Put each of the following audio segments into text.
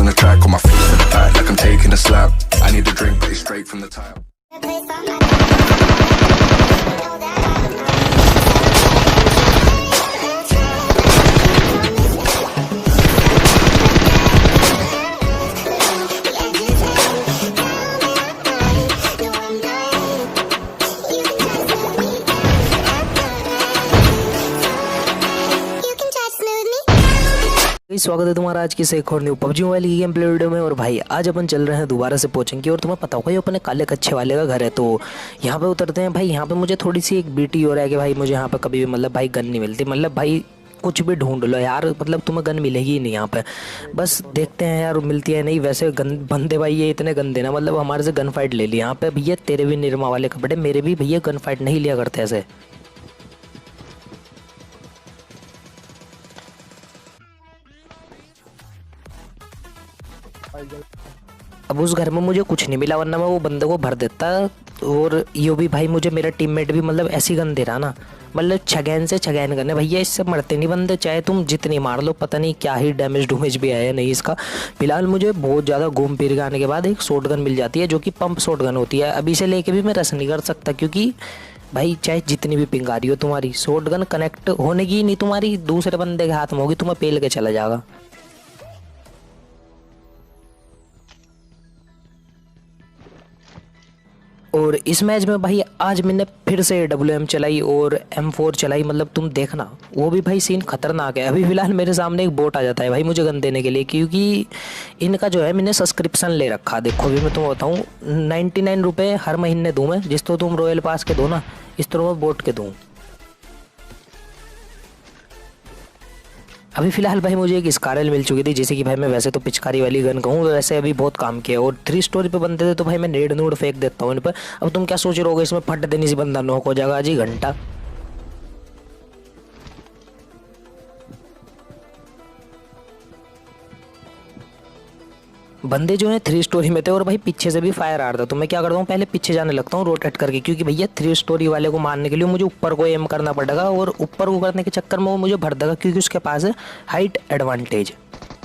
on the track, on my feet to the back like I'm taking a slap. I need a drink, but it's straight from the tap. स्वागत है तुम्हारा आज की एक और new PUBG mobile की game play video में। और भाई आज अपन चल रहे हैं दोबारा से पोचिंग की। और तुम्हें पता होगा ये अपने काले कच्चे वाले का घर है, तो यहाँ पे उतरते हैं। भाई यहाँ पे मुझे थोड़ी सी एक बीटी हो रहा है कि भाई मुझे यहाँ पे कभी भी मतलब भाई गन नहीं मिलती। मतलब भाई कुछ भी ढूंढ लो यार, मतलब तुम्हें गन मिलेगी ही नहीं यहाँ पे। बस देखते हैं यार मिलती है नहीं। वैसे बंदे भाई ये इतने गंदे ना, मतलब हमारे से गन फाइट ले ली यहाँ पे। भैया तेरे भी निरमा वाले कपड़े, मेरे भी भैया गन फाइट नहीं लिया करते ऐसे। अब उस घर में मुझे कुछ नहीं मिला, वरना मैं वो बंदे को भर देता। और यो भी भाई मुझे मेरा टीममेट भी मतलब ऐसी गन दे रहा ना, मतलब छगैन से छगैन करने। भैया इससे मरते नहीं बंदे, चाहे तुम जितनी मार लो। पता नहीं क्या ही डैमेज भी आया नहीं इसका। फिलहाल मुझे बहुत ज़्यादा घूम फिर के आने के बाद एक शॉट गन मिल जाती है, जो कि पंप शॉट गन होती है। अभी से लेके भी मैं रस नहीं कर सकता, क्योंकि भाई चाहे जितनी भी पिंग आ रही हो तुम्हारी, शॉट गन कनेक्ट होने की नहीं, तुम्हारी दूसरे बंदे के हाथ में होगी, तुम्हें पेल के चला जाएगा। और इस मैच में भाई आज मैंने फिर से WM चलाई और M4 चलाई। मतलब तुम देखना वो भी भाई सीन खतरनाक है। अभी फिलहाल मेरे सामने एक बोट आ जाता है भाई मुझे गन देने के लिए, क्योंकि इनका जो है मैंने सब्सक्रिप्शन ले रखा। देखो अभी मैं तुम्हें बताऊँ, 99 रुपये हर महीने दूँ मैं। जिस तो तुम रॉयल पास के दो ना, इस तरह मैं बोट के दूँ। अभी फिलहाल भाई मुझे एक स्कारल मिल चुकी थी, जैसे कि भाई मैं वैसे तो पिचकारी वाली गन कहूँ, वैसे अभी बहुत काम किया। और 3 स्टोरी पे बनते थे तो भाई मैं नेड नूड फेंक देता हूँ इन पर। अब तुम क्या सोच रहे होगे, इसमें फट देने से बंदा नॉक हो जाएगा जी घंटा। बंदे जो है 3 स्टोरी में थे और भाई पीछे से भी फायर आ रहा था। तो मैं क्या करता हूँ, पहले पीछे जाने लगता हूँ रोटेट करके, क्योंकि भैया 3 स्टोरी वाले को मारने के लिए मुझे ऊपर को एम करना पड़ेगा। और ऊपर को करने के चक्कर में वो मुझे भर देगा, क्योंकि उसके पास है हाइट एडवांटेज।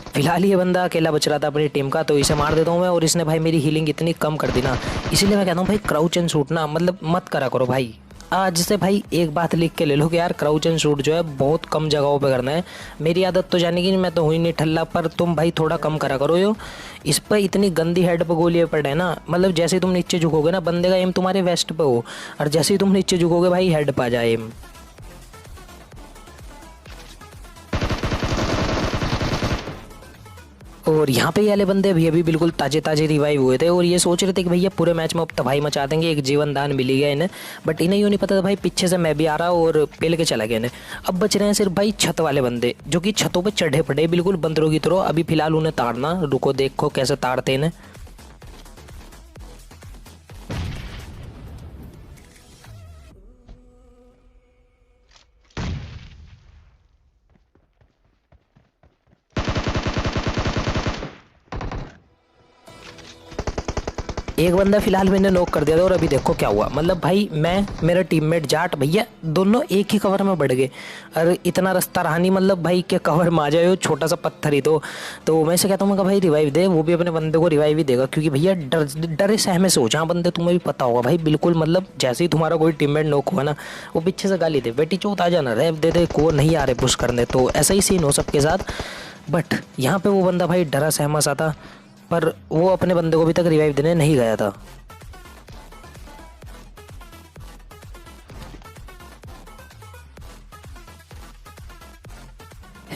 फिलहाल ये बंदा अकेला बच रहा था अपनी टीम का, तो इसे मार देता हूँ मैं। और इसने भाई मेरी हीलिंग इतनी कम कर दी ना, इसीलिए मैं कहता हूँ भाई क्राउच एंड शूट ना मतलब मत करा करो भाई। आज से भाई एक बात लिख के ले लो कि यार क्राउच एंड शूट जो है बहुत कम जगहों पे करना है। मेरी आदत तो जाने की मैं तो हुई नहीं ठल्ला, पर तुम भाई थोड़ा कम करा करो यो। इस पर इतनी गंदी हेड पे गोलियाँ पड़े ना, मतलब जैसे ही तुम नीचे झुकोगे ना, बंदे का एम तुम्हारे वेस्ट पे हो, और जैसे ही तुम नीचे झुकोगे भाई हेड पे आ जाए एम। और यहाँ पे ये वाले बंदे अभी बिल्कुल ताजे ताजे रिवाइव हुए थे, और ये सोच रहे थे कि भैया पूरे मैच में अब तबाही मचा देंगे, एक जीवन दान मिल गया इन्हें। बट इन्हें यूँ नहीं पता था भाई पीछे से मैं भी आ रहा और पेल के चला गया इन्हें। अब बच रहे हैं सिर्फ भाई छत वाले बंदे, जो कि छतों पर चढ़े पड़े बिल्कुल बंदरों की तरह। अभी फिलहाल उन्हें ताड़ना, रुको देखो कैसे ताड़ते इन्हें। एक बंदा फिलहाल मैंने नॉक कर दिया था, और अभी देखो क्या हुआ। मतलब भाई मैं, मेरा टीममेट जाट भैया दोनों एक ही कवर में बढ़ गए। और इतना रास्ता रहा नहीं मतलब भाई के कवर में आ जाए, छोटा सा पत्थर ही तो मैं से कहता हूँ भाई रिवाइव दे। वो भी अपने बंदे को रिवाइव ही देगा, क्योंकि भैया डरे सहमे से हो जहाँ बंदे, तुम्हें भी पता होगा भाई बिल्कुल। मतलब जैसे ही तुम्हारा कोई टीममेट नॉक हुआ ना, वो पीछे से गाली दे, बेटी चौथ आ जाना, रैप दे दे को नहीं आ रहे पुश करने। तो ऐसा ही सीन हो सबके साथ। बट यहाँ पे वो बंदा भाई डरा सहमा सा था, पर वो अपने बंदे को अभी तक रिवाइव देने नहीं गया था।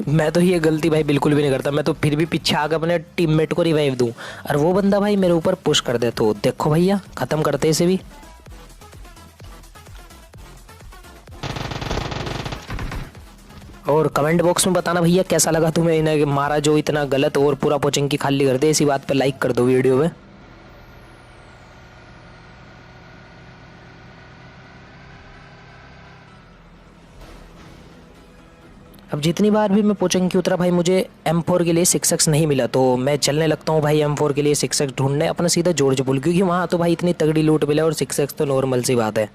मैं तो ये गलती भाई बिल्कुल भी नहीं करता, मैं तो फिर भी पीछे आकर अपने टीममेट को रिवाइव दूं, और वो बंदा भाई मेरे ऊपर पुश कर दे। तो देखो भैया ख़त्म करते इसे भी। और कमेंट बॉक्स में बताना भैया कैसा लगा तुम्हें इन्हें मारा जो इतना गलत, और पूरा पोचिंग की खाली कर दे। इसी बात पे लाइक कर दो वीडियो में। अब जितनी बार भी मैं पोचिंग की उतरा भाई मुझे M4 के लिए 6x नहीं मिला, तो मैं चलने लगता हूँ भाई M4 के लिए 6x ढूंढने अपना सीधा जॉर्ज पुल, क्योंकि वहाँ तो भाई इतनी तगड़ी लूट मिला, और 6x तो नॉर्मल सी बात है।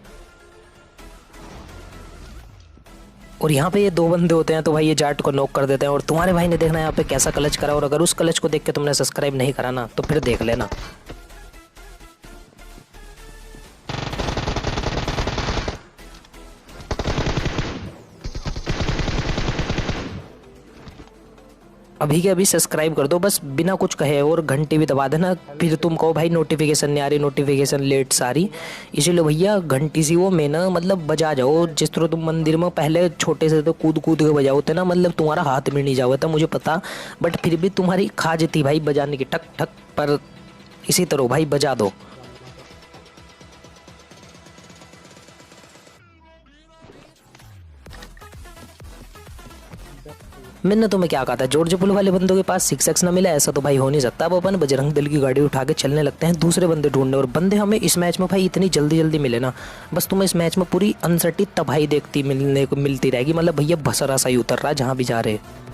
और यहाँ पे ये दो बंदे होते हैं तो भाई ये जाट को नॉक कर देते हैं। और तुम्हारे भाई ने देखना यहाँ पे कैसा क्लच करा, और अगर उस क्लच को देख के तुमने सब्सक्राइब नहीं करा ना तो फिर देख लेना। अभी के अभी सब्सक्राइब कर दो बस, बिना कुछ कहे, और घंटी भी दबा देना। फिर तुम कहो भाई नोटिफिकेशन नहीं आ रही, नोटिफिकेशन लेट सारी। इसीलिए भैया घंटी सी वो मैं ना मतलब बजा जाओ, जिस तरह तुम मंदिर में पहले छोटे से तो कूद कूद के बजाओते ना, मतलब तुम्हारा हाथ में नहीं जाओ था मुझे पता, बट फिर भी तुम्हारी खाज थी भाई बजाने की, ठक ठक। पर इसी तरह भाई बजा दो। मैंने तुम्हें क्या कहा था, जॉर्ज पुल वाले बंदों के पास 6x ना मिला, ऐसा तो भाई हो नहीं सकता। अब अपन बजरंग दल की गाड़ी उठा के चलने लगते हैं दूसरे बंदे ढूंढने। और बंदे हमें इस मैच में भाई इतनी जल्दी जल्दी मिले ना, बस तुम्हें इस मैच में पूरी अनसर्टी तबाही देखती मिलने को मिलती रहेगी। मतलब भैया भसरा सा ही उतर रहा है जहाँ भी जा रहे।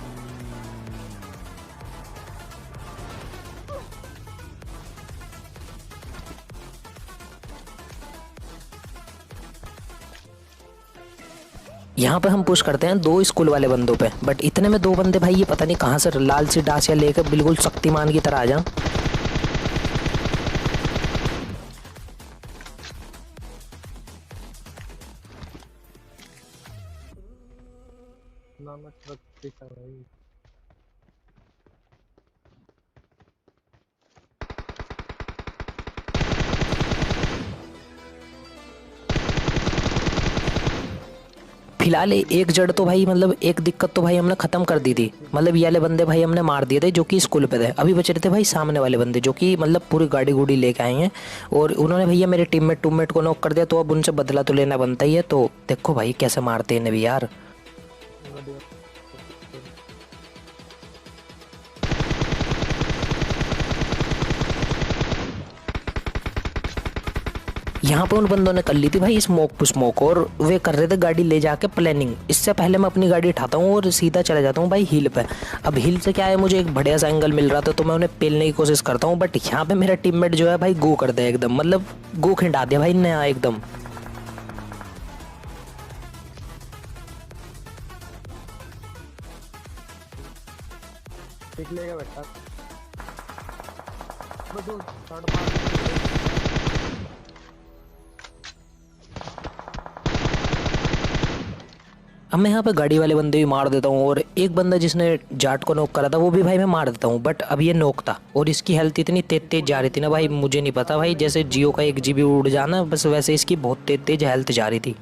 यहाँ पे हम पुश करते हैं दो स्कूल वाले बंदों पे, बट इतने में दो बंदे भाई ये पता नहीं कहाँ से लाल सी डासिया लेकर बिल्कुल शक्तिमान की तरह आ जा। फिलहाल एक जड़ तो भाई मतलब एक दिक्कत तो भाई हमने खत्म कर दी थी। मतलब ये वाले बंदे भाई हमने मार दिए थे जो कि स्कूल पे थे। अभी बचे थे भाई सामने वाले बंदे जो कि मतलब पूरी गाड़ी गुड़ी लेके आए हैं, और उन्होंने भैया मेरे टीममेट को नॉक कर दिया। तो अब उनसे बदला तो लेना बनता ही है। तो देखो भाई कैसे मारते हैं भी यार। यहाँ पे उन बंदों ने कर ली थी भाई स्मोक टू स्मोक, और वे कर रहे थे गाड़ी ले जाके प्लानिंग। इससे पहले मैं अपनी गाड़ी उठाता हूँ और सीधा चला जाता हूँ भाई हिल पे। अब हिल से क्या है, मुझे एक बढ़िया सा एंगल मिल रहा था तो मैं उन्हें पेलने की कोशिश करता हूँ, बट यहाँ पे मेरा टीममेट जो है भाई गो कर दिया एकदम, मतलब गो खिंडा दिया भाई नया एकदम। निकलेगा बेटा। अब मैं यहाँ पे गाड़ी वाले बंदे भी मार देता हूँ, और एक बंदा जिसने जाट को नोक करा था वो भी भाई मैं मार देता हूँ। बट अब ये नोक था और इसकी हेल्थ इतनी तेज तेज जा रही थी ना भाई, मुझे नहीं पता भाई, जैसे जियो का 1 GB उड़ जाना बस वैसे इसकी बहुत तेज तेज हेल्थ जा रही थी।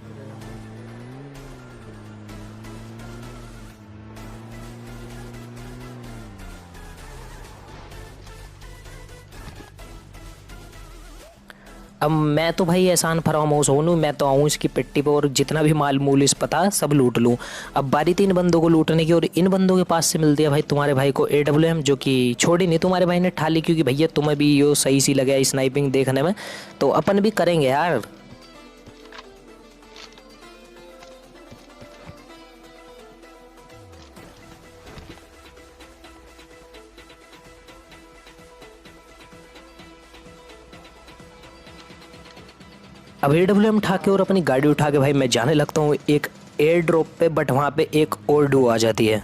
अब मैं तो भाई एहसान फरामोश हूँ, मैं तो आऊँ इसकी पिट्टी पे और जितना भी माल मूल इस पता सब लूट लूँ। अब बारी थी इन बंदों को लूटने की, और इन बंदों के पास से मिल दिया भाई तुम्हारे भाई को AWM, जो कि छोड़ी नहीं तुम्हारे भाई ने ठा ली, क्योंकि भैया तुम्हें भी यो सही सी लगे स्नाइपिंग देखने में, तो अपन भी करेंगे यार। अब AWM उठा के और अपनी गाड़ी उठा के भाई मैं जाने लगता हूँ एक एयर ड्रॉप पे, बट वहाँ पे एक और डुओ आ जाती है।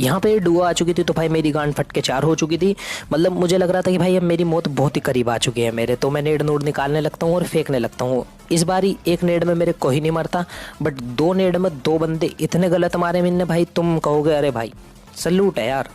यहाँ पे डुओ आ चुकी थी तो भाई मेरी गांड फट के चार हो चुकी थी। मतलब मुझे लग रहा था कि भाई अब मेरी मौत बहुत ही करीब आ चुकी है मेरे, तो मैं नेड नोड निकालने लगता हूँ और फेंकने लगता हूँ। इस बारी एक नेड में मेरे कोई नहीं मरता, बट दो नेड में दो बंदे इतने गलत मारे मैंने भाई, तुम कहोगे अरे भाई सल्यूट है यार।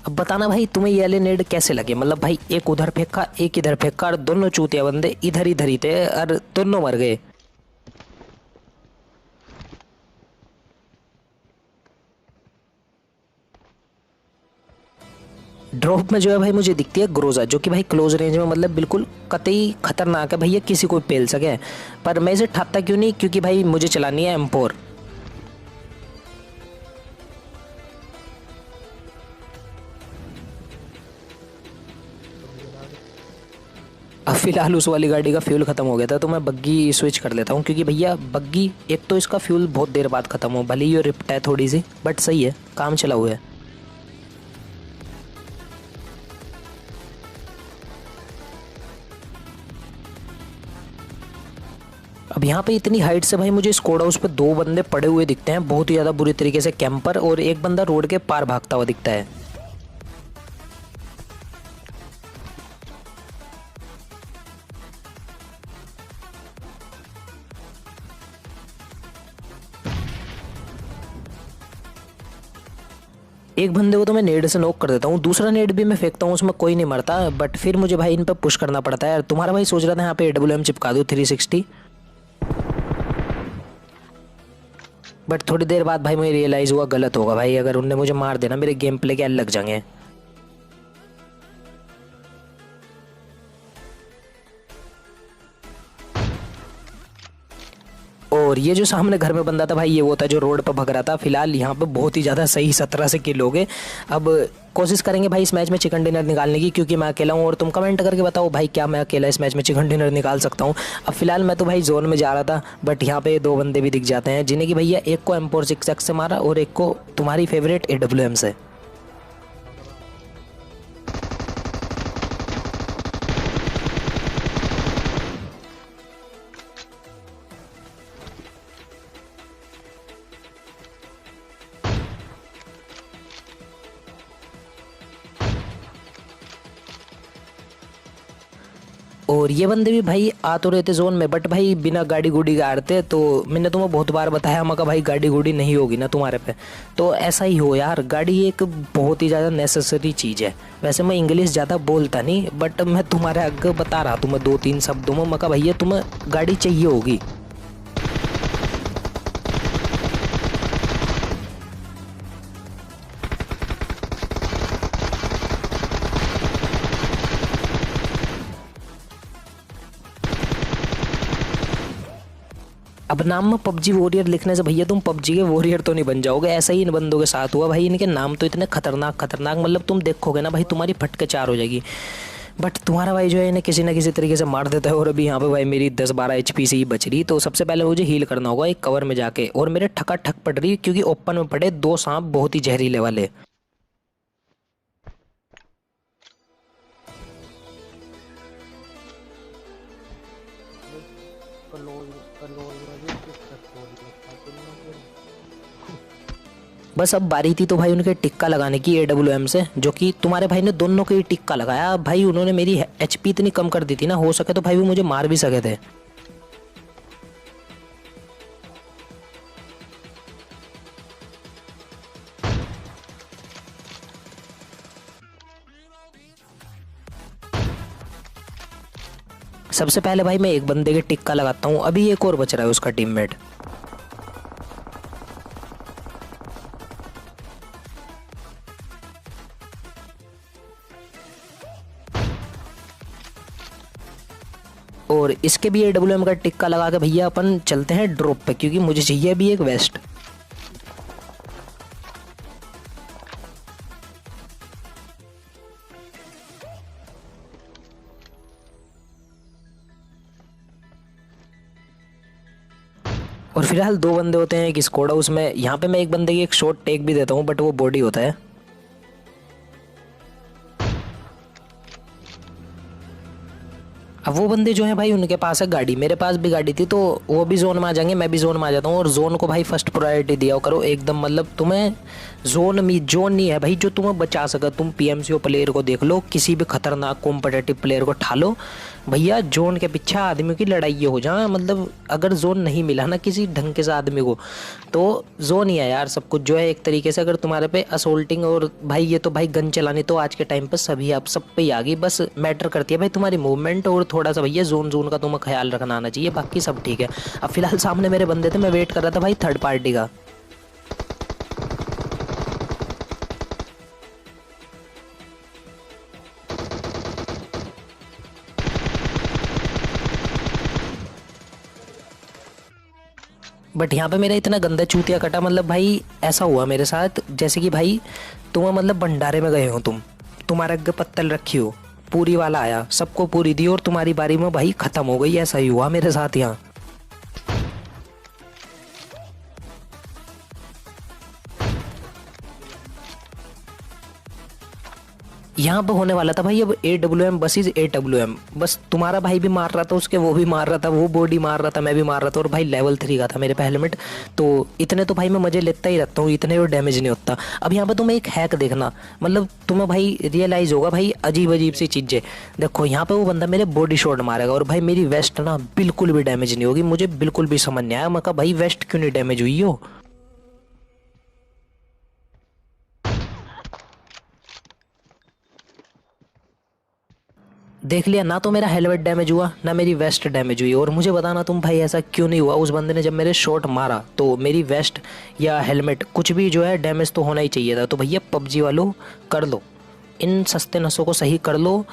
अब बताना भाई तुम्हें ये वाले नेड कैसे लगे। मतलब भाई एक उधर फेंका एक इधर फेंका, और दोनों चूतिया बंदे इधर इधर ही थे और दोनों मर गए। ड्रॉप में जो है भाई मुझे दिखती है ग्रोजा, जो कि भाई क्लोज रेंज में मतलब बिल्कुल कतई खतरनाक है भैया, किसी को पेल सके। पर मैं इसे ठाता क्यों नहीं, क्योंकि भाई मुझे चलानी है M4। फिलहाल उस वाली गाड़ी का फ्यूल ख़त्म हो गया था, तो मैं बग्गी स्विच कर लेता हूँ, क्योंकि भैया बग्गी एक तो इसका फ्यूल बहुत देर बाद ख़त्म हो, भले ही ये रिप्ट है थोड़ी सी, बट सही है, काम चला हुआ है। अब यहाँ पे इतनी हाइट से भाई मुझे स्कोडा हाउस पे दो बंदे पड़े हुए दिखते हैं, बहुत ही ज़्यादा बुरी तरीके से कैंपर, और एक बंदा रोड के पार भागता हुआ दिखता है। एक बंदे को तो मैं नेड से नॉक कर देता हूँ, दूसरा नेड भी मैं फेंकता हूँ, उसमें कोई नहीं मरता, बट फिर मुझे भाई इन पे पुश करना पड़ता है। तुम्हारा भाई सोच रहा था यहाँ पे AWM चिपका दूँ 360, बट थोड़ी देर बाद भाई मुझे रियलाइज़ हुआ गलत होगा भाई, अगर उनने मुझे मार देना मेरे गेम प्ले के अलग जाएंगे। और ये जो सामने घर में बंदा था भाई, ये वो था जो रोड पर भग रहा था। फिलहाल यहाँ पे बहुत ही ज़्यादा सही 17 से किल हो गए। अब कोशिश करेंगे भाई इस मैच में चिकन डिनर निकालने की, क्योंकि मैं अकेला हूँ, और तुम कमेंट करके बताओ भाई क्या मैं अकेला इस मैच में चिकन डिनर निकाल सकता हूँ। अब फिलहाल मैं तो भाई जोन में जा रहा था, बट यहाँ पे दो बंदे भी दिख जाते हैं, जिन्हें कि भैया एक को M416 से मारा और एक को तुम्हारी फेवरेट AWM से। और ये बंदे भी भाई आ तो रहे थे जोन में, बट भाई बिना गाड़ी गुड़ी के आ रहे थे। तो मैंने तुम्हें बहुत बार बताया, मैं कहा भाई गाड़ी गुड़ी नहीं होगी ना तुम्हारे पे, तो ऐसा ही हो यार, गाड़ी एक बहुत ही ज़्यादा नेसेसरी चीज़ है। वैसे मैं इंग्लिश ज़्यादा बोलता नहीं, बट मैं तुम्हारे आगे बता रहा तुम्हें 2-3 शब्दों में, मैं कहा भैया तुम्हें गाड़ी चाहिए होगी। अब नाम में PUBG वॉरियर लिखने से भैया तुम PUBG के वॉरियर तो नहीं बन जाओगे। ऐसा ही इन बंदों के साथ हुआ भाई, इनके नाम तो इतने खतरनाक खतरनाक, मतलब तुम देखोगे ना भाई तुम्हारी फटके चार हो जाएगी। बट तुम्हारा भाई जो है इन्हें किसी ना किसी तरीके से मार देता है। और अभी यहाँ पे भाई मेरी 10-12 HP से ही बच रही, तो सबसे पहले मुझे हील करना होगा एक कवर में जाके। और मेरे ठका ठक पड़ रही, क्योंकि ओपन में पड़े दो सांप बहुत ही जहरीले वाले। बस अब बारी थी तो भाई उनके टिक्का लगाने की AWM से, जो कि तुम्हारे भाई ने दोनों के ही टिक्का लगाया। भाई उन्होंने मेरी HP इतनी कम कर दी थी ना, हो सके तो भाई वो मुझे मार भी सके थे। सबसे पहले भाई मैं एक बंदे के टिक्का लगाता हूँ, अभी एक और बच रहा है उसका टीममेट। और इसके भी AWM का टिक्का लगा के भैया अपन चलते हैं ड्रॉप पे, क्योंकि मुझे चाहिए भी एक वेस्ट। और फिलहाल दो बंदे होते हैं एक स्क्वाड हाउस में। यहाँ पे मैं एक बंदे की एक शॉट टेक भी देता हूँ, बट वो बॉडी होता है। अब वो बंदे जो हैं भाई उनके पास है गाड़ी, मेरे पास भी गाड़ी थी, तो वो भी जोन में आ जाएंगे, मैं भी जोन में आ जाता हूँ। और जोन को भाई फर्स्ट प्रायोरिटी दिया करो एकदम, मतलब तुम्हें जोन नहीं है भाई जो तुम्हें बचा सके। तुम PMCO प्लेयर को देख लो, किसी भी खतरनाक कॉम्पिटिटिव प्लेयर को ठा लो भैया, जोन के पीछे आदमियों की लड़ाई हो जाए। मतलब अगर जोन नहीं मिला ना किसी ढंग के से आदमी को, तो जोन ही है यार सब कुछ जो है एक तरीके से। अगर तुम्हारे पे असोल्टिंग और भाई ये तो भाई गन चलानी तो आज के टाइम पे सभी आप सब पे ही आ गई, बस मैटर करती है भाई तुम्हारी मूवमेंट और थोड़ा सा भैया जोन का तुम्हें ख्याल रखना आना चाहिए, बाकी सब ठीक है। अब फिलहाल सामने मेरे बंदे थे, मैं वेट कर रहा था भाई थर्ड पार्टी का। बट यहाँ पे मेरा इतना गंदा चूतिया कटा, मतलब भाई ऐसा हुआ मेरे साथ जैसे कि भाई तुम्हें मतलब भंडारे में गए हो, तुम्हारे आगे पत्तल रखी हो, पूरी वाला आया, सबको पूरी दी और तुम्हारी बारी में भाई खत्म हो गई। ऐसा ही हुआ मेरे साथ यहाँ। यहाँ पे होने वाला था भाई अब AWM बसीज AWM, बस तुम्हारा भाई भी मार रहा था उसके, वो भी मार रहा था, वो बॉडी मार रहा था, मैं भी मार रहा था। और भाई लेवल 3 का था मेरे पे हेलमेट, तो इतने तो भाई मैं मजे लेता ही रहता हूँ, इतने और डैमेज नहीं होता। अब यहाँ पे तुम्हें एक हैक देखना, मतलब तुम्हें भाई रियलाइज होगा भाई अजीब अजीब सी चीज़ें। देखो यहाँ पे वो बंदा मेरे बॉडी शॉट मारेगा और भाई मेरी वेस्ट ना बिल्कुल भी डैमेज नहीं होगी। मुझे बिल्कुल भी समझ नहीं आया, मैं कहा भाई वेस्ट क्यों नहीं डैमेज हुई हो। देख लिया ना, तो मेरा हेलमेट डैमेज हुआ ना मेरी वेस्ट डैमेज हुई। और मुझे बताना तुम भाई ऐसा क्यों नहीं हुआ। उस बंदे ने जब मेरे शॉट मारा तो मेरी वेस्ट या हेलमेट कुछ भी जो है डैमेज तो होना ही चाहिए था। तो भैया पबजी वालों कर लो, इन सस्ते नसों को सही कर लो।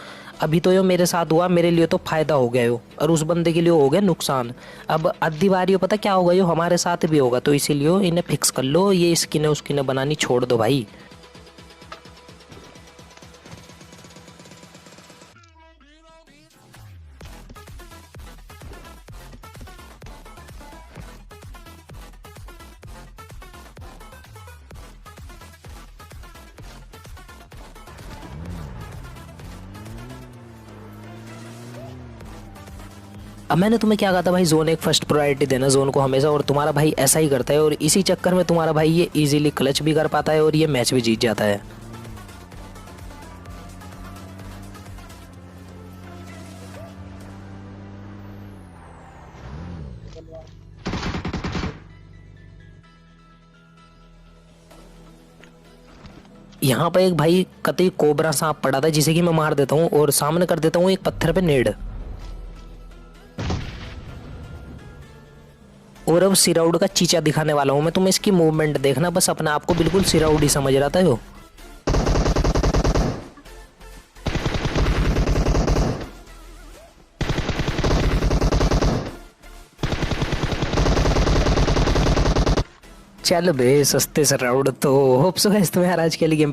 अभी तो यो मेरे साथ हुआ, मेरे लिए तो फ़ायदा हो गया यो, और उस बंदे के लिए हो गया नुकसान। अब अद्धी बारी हो पता क्या होगा, यो हमारे साथ भी होगा। तो इसीलिए इन्हें फिक्स कर लो, ये स्किनें उसकिनें बनानी छोड़ दो भाई। अब मैंने तुम्हें क्या कहा था भाई, जोन एक फर्स्ट प्रायोरिटी देना जोन को हमेशा, और तुम्हारा भाई ऐसा ही करता है। और इसी चक्कर में तुम्हारा भाई ये इजीली क्लच भी कर पाता है और ये मैच भी जीत जाता है। यहाँ पर एक भाई कतई कोबरा सांप पड़ा था जिसे कि मैं मार देता हूँ और सामने कर देता हूँ एक पत्थर पे नेड। और अब सिराउड का चीचा दिखाने वाला हूँ मैं तुम्हें, इसकी मूवमेंट देखना, बस अपने आप को बिल्कुल सिराउड ही समझ रहा था वो। चल बे सस्ते सिराउड। तो होप सो गाइस तुम्हें यार आज के लिए गेम